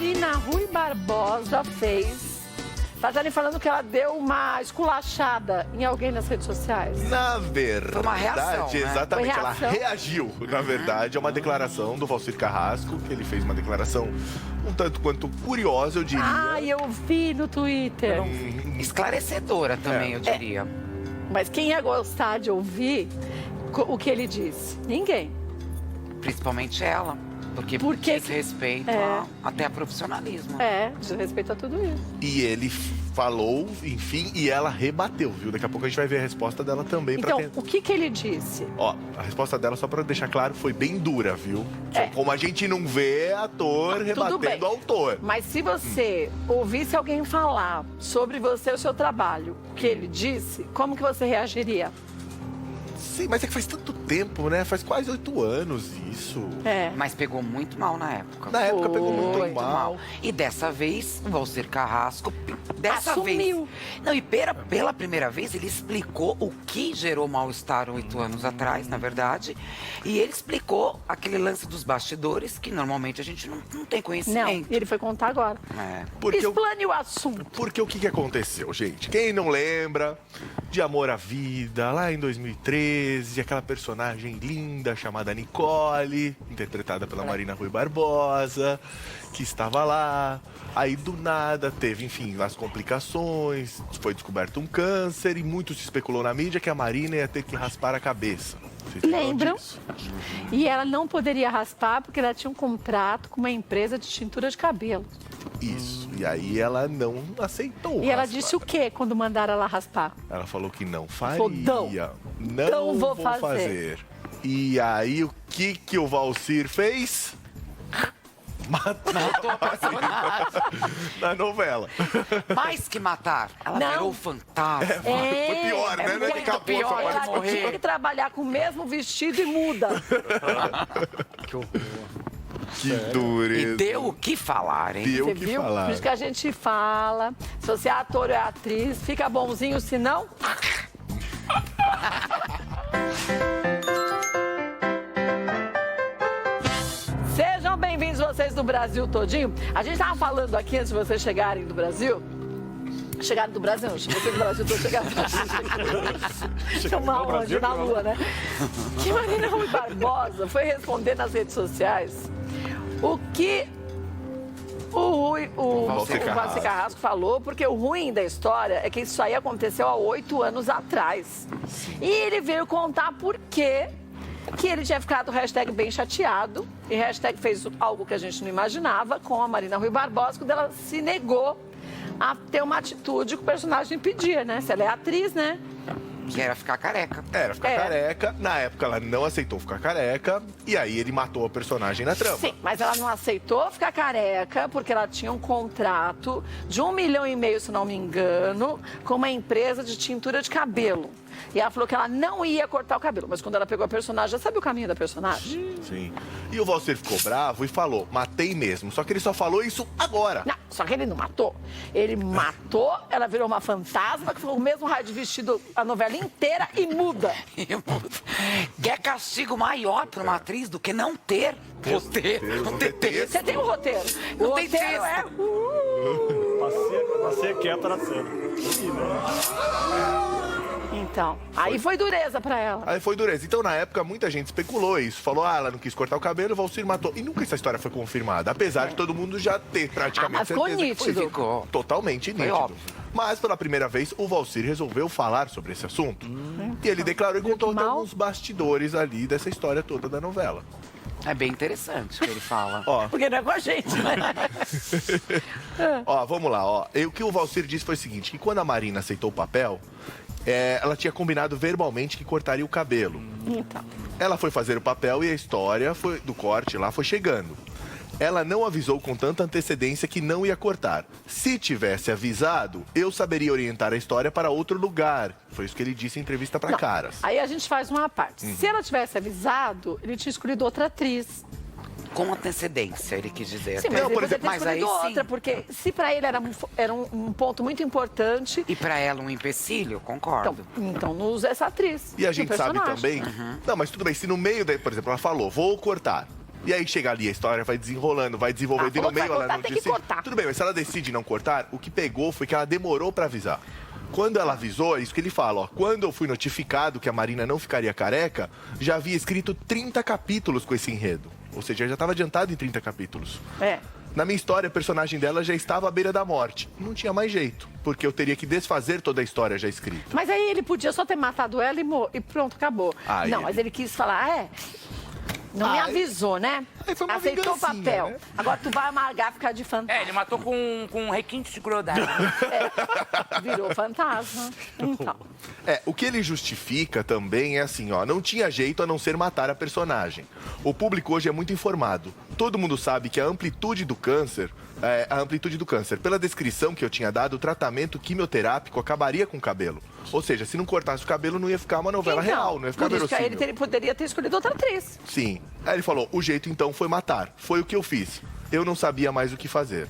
Marina Rui Barbosa fez. Tá ali falando que ela deu uma esculachada em alguém nas redes sociais. Na verdade, foi uma reação, né? exatamente, ela reagiu, na verdade, a uma declaração do Valcir Carrasco, que ele fez uma declaração um tanto quanto curiosa, eu diria. Ah, eu vi no Twitter. Esclarecedora também, eu diria. Mas quem ia gostar de ouvir o que ele disse? Ninguém. Principalmente ela. Porque diz respeito até a profissionalismo. Diz respeito a tudo isso. E ele falou, enfim, e ela rebateu, viu? Daqui a pouco a gente vai ver a resposta dela também. Então, o que ele disse? Ó, a resposta dela, só pra deixar claro, foi bem dura, viu? Como a gente não vê ator rebatendo autor. Mas se você ouvisse alguém falar sobre você e o seu trabalho, o que ele disse, como que você reagiria? Sim, mas é que faz tanto tempo, né? Faz quase 8 anos isso. Mas pegou muito mal na época. Na época pegou muito mal. E dessa vez, o Valcir Carrasco, assumiu. Não, e pela primeira vez, ele explicou o que gerou mal-estar 8 anos atrás, na verdade. E ele explicou aquele lance dos bastidores, que normalmente a gente não tem conhecimento. Não, ele foi contar agora. Explane o assunto. Porque o que aconteceu, gente? Quem não lembra de Amor à Vida, lá em 2013, aquela personagem linda chamada Nicole, interpretada pela Marina Rui Barbosa, que estava lá. Aí, do nada, teve, enfim, as complicações, foi descoberto um câncer e muito se especulou na mídia que a Marina ia ter que raspar a cabeça. Lembram? E ela não poderia raspar porque ela tinha um contrato com uma empresa de tintura de cabelo. Isso. E aí ela não aceitou. E ela disse o quê quando mandaram ela raspar? Ela falou que não faria. Falou, não vou fazer. E aí o que o Valcir fez? Matou a personagem na novela. Mais que matar, ela virou fantasma. Foi pior, né? Não é que acabou, pior. Ela tinha que trabalhar com o mesmo vestido e muda. Que horror. Que dureza. E deu o que falar, hein? Deu o que falar. Por isso que a gente fala, se você é ator ou é atriz, fica bonzinho, se não... Sejam bem-vindos vocês do Brasil todinho. A gente estava falando aqui, antes de vocês chegarem do Brasil... Chegaram do Brasil, não. Vocês do Brasil estão chegando. Estão mal hoje na Lua, né? Que Marina Rui Barbosa foi responder nas redes sociais o que o Valcir Carrasco falou, porque o ruim da história é que isso aí aconteceu há 8 anos atrás. E ele veio contar por quê que ele tinha ficado bem chateado e fez algo que a gente não imaginava com a Marina Rui Barbosa, quando ela se negou a ter uma atitude que o personagem pedia, né? Se ela é atriz, né? Que era ficar careca. Era ficar careca. Na época, ela não aceitou ficar careca. E aí, ele matou a personagem na trama. Sim, mas ela não aceitou ficar careca porque ela tinha um contrato de 1,5 milhão, se não me engano, com uma empresa de tintura de cabelo. E ela falou que ela não ia cortar o cabelo. Mas quando ela pegou a personagem, já sabe o caminho da personagem? Sim. E o Valcir ficou bravo e falou, matei mesmo. Só que ele só falou isso agora. Não, só que ele não matou. Ele matou, ela virou uma fantasma, que foi o mesmo raio de vestido a novela inteira e muda. Quer castigo maior para uma atriz do que não ter roteiro. Não ter texto. Você tem um roteiro. O roteiro é... Passeia quieta na cena. Então, aí foi dureza pra ela. Aí foi dureza. Então, na época, muita gente especulou isso. Falou, ela não quis cortar o cabelo, o Valcir matou. E nunca essa história foi confirmada. Apesar de todo mundo já ter praticamente ficou certeza nítido. que foi. Ficou totalmente nítido. Óbvio. Mas, pela primeira vez, o Valcir resolveu falar sobre esse assunto. E ele declarou e contou até alguns bastidores ali dessa história toda da novela. É bem interessante o que ele fala. Porque não é com a gente, né? Vamos lá, O que o Valcir disse foi o seguinte, que quando a Marina aceitou o papel, ela tinha combinado verbalmente que cortaria o cabelo. Então. Ela foi fazer o papel e a história do corte lá foi chegando. Ela não avisou com tanta antecedência que não ia cortar. Se tivesse avisado, eu saberia orientar a história para outro lugar. Foi isso que ele disse em entrevista para Caras. Aí a gente faz uma parte. Se ela tivesse avisado, ele tinha escolhido outra atriz. Com antecedência, ele quis dizer. Sim, mas não, ele por poderia exemplo, ter escolhido outra, porque se pra ele era um ponto muito importante... E pra ela um empecilho, concordo. Então não usa essa atriz. E a gente sabe também... Não, mas tudo bem, se no meio, por exemplo, ela falou, vou cortar. E aí chega ali, a história vai desenrolando, vai desenvolvendo, e no meio ela não tem que decide. cortar. Tudo bem, mas se ela decide não cortar, o que pegou foi que ela demorou pra avisar. Quando ela avisou, é isso que ele fala, ó. Quando eu fui notificado que a Marina não ficaria careca, já havia escrito 30 capítulos com esse enredo. Ou seja, já estava adiantado em 30 capítulos. É. Na minha história, a personagem dela já estava à beira da morte. Não tinha mais jeito, porque eu teria que desfazer toda a história já escrita. Mas aí ele podia só ter matado ela e pronto, acabou. Aí não, ele- mas ele quis falar, não me avisou, né? Aí foi uma Aceitou o vingancinha, papel. né? Agora tu vai amargar, ficar de fantasma. Ele matou com um requinte de crueldade. Virou fantasma. Então. O que ele justifica também é assim, ó, não tinha jeito a não ser matar a personagem. O público hoje é muito informado. Todo mundo sabe que a amplitude do câncer, pela descrição que eu tinha dado, o tratamento quimioterápico acabaria com o cabelo. Ou seja, se não cortasse o cabelo, não ia ficar uma novela real, não ia ficar por isso que verossímil. ele poderia ter escolhido outra atriz. Sim. Aí ele falou, o jeito então foi matar. Foi o que eu fiz. Eu não sabia mais o que fazer.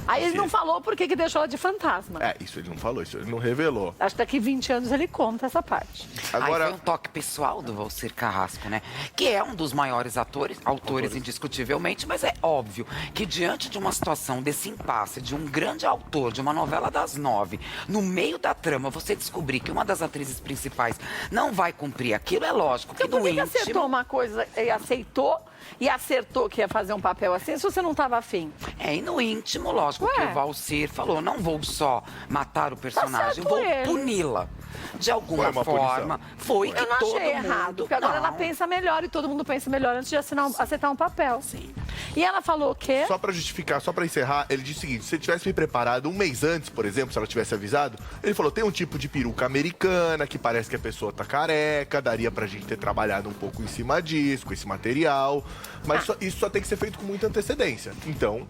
Aí ele Sim. não falou por que deixou ela de fantasma. Isso ele não falou, isso ele não revelou. Acho que daqui 20 anos ele conta essa parte. Agora, Aí foi um toque pessoal do Valcir Carrasco, né? Que é um dos maiores autores indiscutivelmente, mas é óbvio que diante de uma situação desse impasse, de um grande autor, de uma novela das 9, no meio da trama, você descobrir que uma das atrizes principais não vai cumprir aquilo, é lógico que Então por no que acertou íntimo... uma coisa e aceitou e acertou que ia fazer um papel assim se você não estava afim? E no íntimo, lógico, que Ué. o Valcir falou, não vou só matar o personagem, certo vou ele. puni-la. De alguma Foi uma forma, punição. foi que Eu não todo achei mundo... errado, porque agora ela Não. pensa melhor e todo mundo pensa melhor antes de aceitar um papel. Sim. E ela falou o quê? só pra justificar, só pra encerrar, ele disse o seguinte, se ele tivesse me preparado um mês antes, por exemplo, se ela tivesse avisado, ele falou, tem um tipo de peruca americana, que parece que a pessoa tá careca, daria pra gente ter trabalhado um pouco em cima disso, com esse material, mas isso só tem que ser feito com muita antecedência. Então,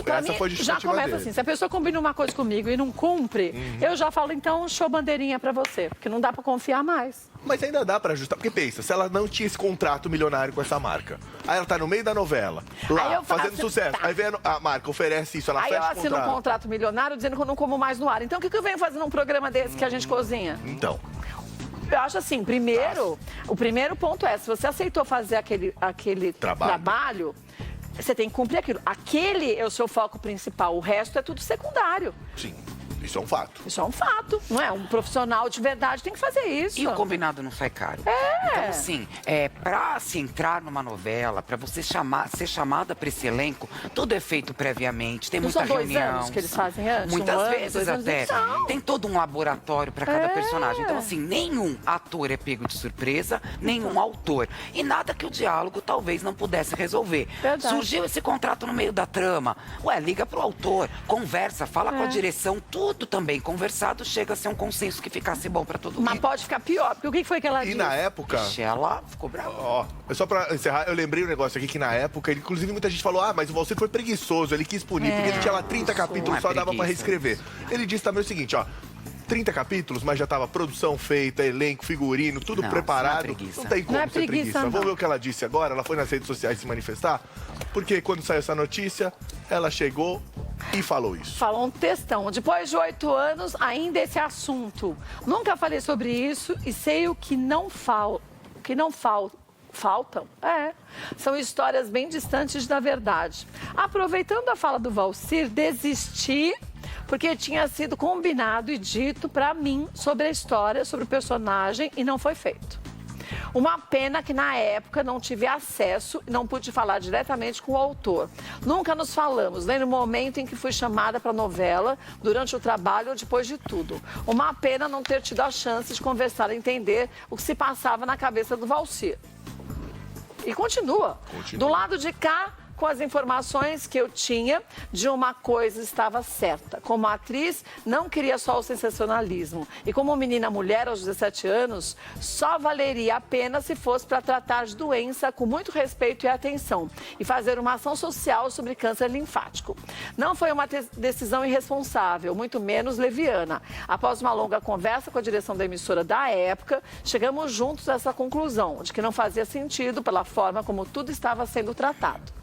Pra essa mim, foi a já justificativa começa dele. assim, se a pessoa combina uma coisa comigo e não cumpre, eu já falo, então, show bandeirinha pra você, porque não dá pra confiar mais. Mas ainda dá pra ajustar, porque pensa, se ela não tinha esse contrato milionário com essa marca, aí ela tá no meio da novela, Aí lá, eu faço- fazendo sucesso, tá. aí vem a marca, oferece isso, ela Aí eu fecha o assino um contrato. contrato milionário dizendo que eu não como mais no ar. Então, o que eu venho fazer num programa desse que a gente cozinha? Então, Eu acho assim, o primeiro ponto é, se você aceitou fazer aquele trabalho, você tem que cumprir aquilo. Aquele é o seu foco principal, o resto é tudo secundário. sim, isso é um fato. Isso é um fato, não é? Um profissional de verdade tem que fazer isso. E o combinado não sai caro. Então, assim, pra se entrar numa novela, pra você ser chamada pra esse elenco, tudo é feito previamente, tem Não muita são 2 reunião. anos que eles fazem antes? Muitas um ano, vezes 2 anos, até. então. Tem todo um laboratório pra cada personagem. Então, assim, nenhum ator é pego de surpresa, nenhum autor. E nada que o diálogo talvez não pudesse resolver. Verdade. Surgiu esse contrato no meio da trama. Liga pro autor, conversa, fala com a direção, tudo também conversado, chega a ser um consenso que ficasse bom pra todo mundo. Mas pode ficar pior, porque o que foi que ela E disse? na época... Ixi, ela ficou brava. Ó, só pra encerrar, eu lembrei um negócio aqui que na época, inclusive muita gente falou, mas o Valcir foi preguiçoso, ele quis punir, porque ele tinha lá 30 capítulos, Não é só dava pra preguiça. reescrever. Ele disse também o seguinte, 30 capítulos, mas já tava produção feita, elenco, figurino, tudo Não, preparado. isso não é preguiça. Não tem como Não é ser preguiça. não. Vamos ver o que ela disse agora, ela foi nas redes sociais se manifestar, porque quando saiu essa notícia, ela chegou e falou isso. Falou um textão. Depois de 8 anos, ainda esse assunto. Nunca falei sobre isso e sei o que não faltam. São histórias bem distantes da verdade. Aproveitando a fala do Valcir, desisti porque tinha sido combinado e dito pra mim sobre a história, sobre o personagem e não foi feito. Uma pena que na época não tive acesso e não pude falar diretamente com o autor. Nunca nos falamos, nem no momento em que fui chamada para a novela, durante o trabalho ou depois de tudo. Uma pena não ter tido a chance de conversar e entender o que se passava na cabeça do Valcir. E continua. Do lado de cá, com as informações que eu tinha, de uma coisa estava certa. Como atriz, não queria só o sensacionalismo. E como menina mulher, aos 17 anos, só valeria a pena se fosse para tratar de doença com muito respeito e atenção. E fazer uma ação social sobre câncer linfático. Não foi uma decisão irresponsável, muito menos leviana. Após uma longa conversa com a direção da emissora da época, chegamos juntos a essa conclusão, de que não fazia sentido pela forma como tudo estava sendo tratado.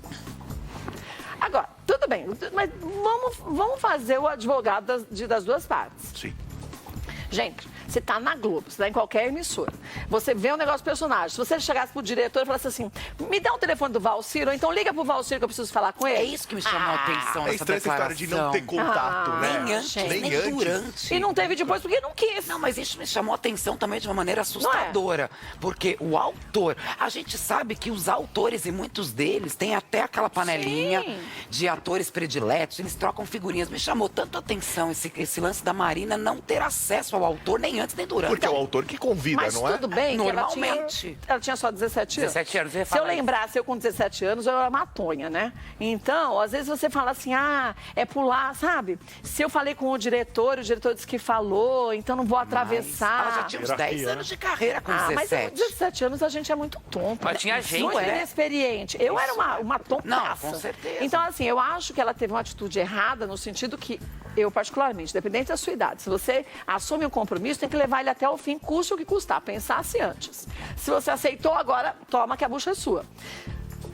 Agora, tudo bem, mas vamos fazer o advogado das duas partes. Sim. Gente, você está na Globo, você está em qualquer emissora. você vê um negócio do personagem. Se você chegasse pro diretor e falasse assim, me dá um telefone do Valcir, ou então liga pro Valcir que eu preciso falar com ele. É isso que me chamou a atenção É nessa estranha essa história de não ter contato, né? Nem antes, gente. nem durante. E não teve depois porque não quis. Não, mas isso me chamou a atenção também de uma maneira assustadora. Porque o autor, a gente sabe que os autores, e muitos deles, têm até aquela panelinha de atores prediletos, eles trocam figurinhas. Me chamou tanto a atenção esse lance da Marina não ter acesso ao autor nem antes nem durante. Porque é o autor que convida, Mas não é? tudo bem, que Normalmente. ela tinha só 17 anos. 17 anos, eu ia Se eu falar isso. lembrasse, eu com 17 anos, eu era matonha, né? Então, às vezes você fala assim, é pular, sabe? Se eu falei com o diretor disse que falou, então não vou atravessar. Ela já tinha uns 10 Hierarquia, anos de carreira com 17. Mas com 17 anos a gente é muito tonto. Mas tinha gente, muito né? inexperiente. Eu era uma tontaça. Não, com certeza. Então, assim, eu acho que ela teve uma atitude errada no sentido que eu, particularmente, dependente da sua idade, se você assume um compromisso, tem que levar ele até o fim, custe o que custar. Pensasse antes. Se você aceitou, agora toma que a bucha é sua.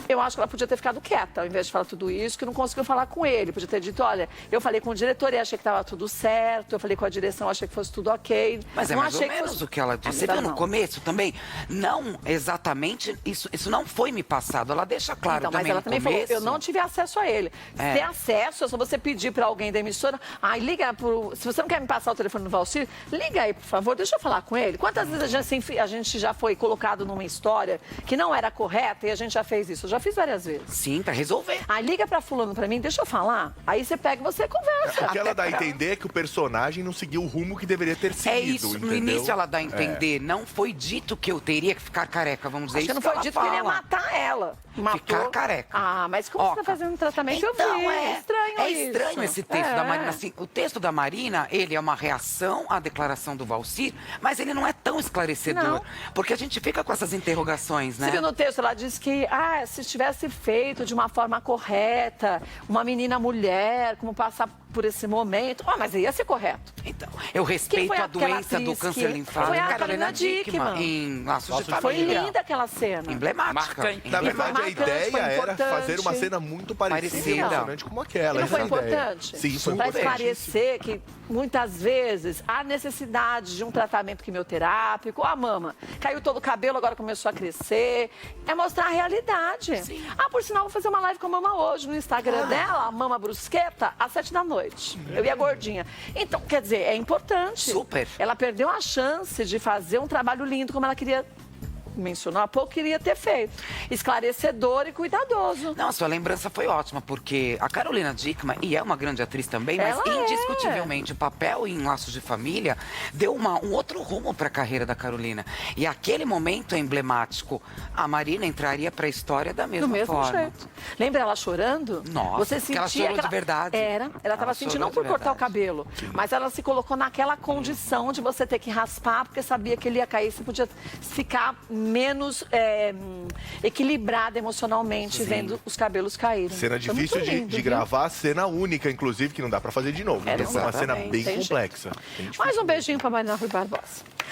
Eu acho que ela podia ter ficado quieta, ao invés de falar tudo isso, que não conseguiu falar com ele. Podia ter dito, olha, eu falei com o diretor e achei que estava tudo certo, eu falei com a direção, achei que fosse tudo ok. Mas é não mais ou achei menos fosse... o que ela disse. Você Então, viu no não. começo também? Não exatamente, isso não foi me passado. Ela deixa claro Então, mas também ela no também começo. falou, eu não tive acesso a ele. É. Ter acesso é só você pedir para alguém da emissora, liga pro... Se você não quer me passar o telefone do Valcir, liga aí, por favor, deixa eu falar com ele. Quantas vezes a gente já foi colocado numa história que não era correta e a gente já fez isso? Eu já fiz várias vezes. Sim, pra resolver. Liga pra fulano pra mim, deixa eu falar. Aí você pega e você conversa. O que ela dá a entender é que o personagem não seguiu o rumo que deveria ter seguido, É isso, entendeu? no início ela dá a entender. Não foi dito que eu teria que ficar careca, vamos dizer Acho que isso. não foi ela dito que ele ia fala. matar ela. Matou. Ficar careca. Mas como você tá Oca. fazendo um tratamento? Então, eu vi. Estranho é isso. estranho esse texto da Marina. Assim, o texto da Marina, ele é uma reação à declaração do Valcir, mas ele não é tão esclarecedor. Não. Porque a gente fica com essas interrogações, né? Você viu no texto, ela diz que se tivesse feito de uma forma correta, uma menina mulher, como passar por esse momento, mas ia ser correto. Então, eu Quem respeito foi a aquela doença do atriz câncer que- linfático. Foi a Carolina Carolina Dickmann, Dickmann. em Laços de Foi Família. linda aquela cena. Emblemática. Marcante. Na E foi verdade, a marcante, ideia foi era importante. fazer uma cena muito parecida, Parecida. emocionante como aquela. E não essa foi é a ideia. importante? Sim, foi Para importante. esclarecer que muitas vezes há necessidade de um tratamento quimioterápico. A mama caiu todo o cabelo, agora começou a crescer. É mostrar a realidade. Sim. Por sinal, vou fazer uma live com a mama hoje no Instagram dela, a mama brusqueta, às 7 da noite. Eu ia gordinha. Então, quer dizer, é importante. Super. Ela perdeu a chance de fazer um trabalho lindo como ela queria. Mencionou há pouco, queria ter feito. Esclarecedor e cuidadoso. Não, a sua lembrança foi ótima, porque a Carolina Dickmann, e é uma grande atriz também, mas Ela é. indiscutivelmente o papel em Laços de Família deu um outro rumo para a carreira da Carolina. E aquele momento é emblemático. A Marina entraria para a história da mesma Do mesmo forma. jeito. Lembra ela chorando? Nossa, Você porque ela sentia chorou de verdade. Ela estava Ela sentindo chorou não por de cortar o verdade. cabelo, mas ela se colocou naquela condição de você ter que raspar, porque sabia que ele ia cair, você podia ficar menos equilibrada emocionalmente vendo os cabelos caírem. Cena Foi muito difícil lindo, de viu? gravar, cena única, inclusive, que não dá pra fazer de novo. É, Então, é uma cena exatamente. bem Tem complexa. Bem Mais difícil. um beijinho para Marina Rui Barbosa.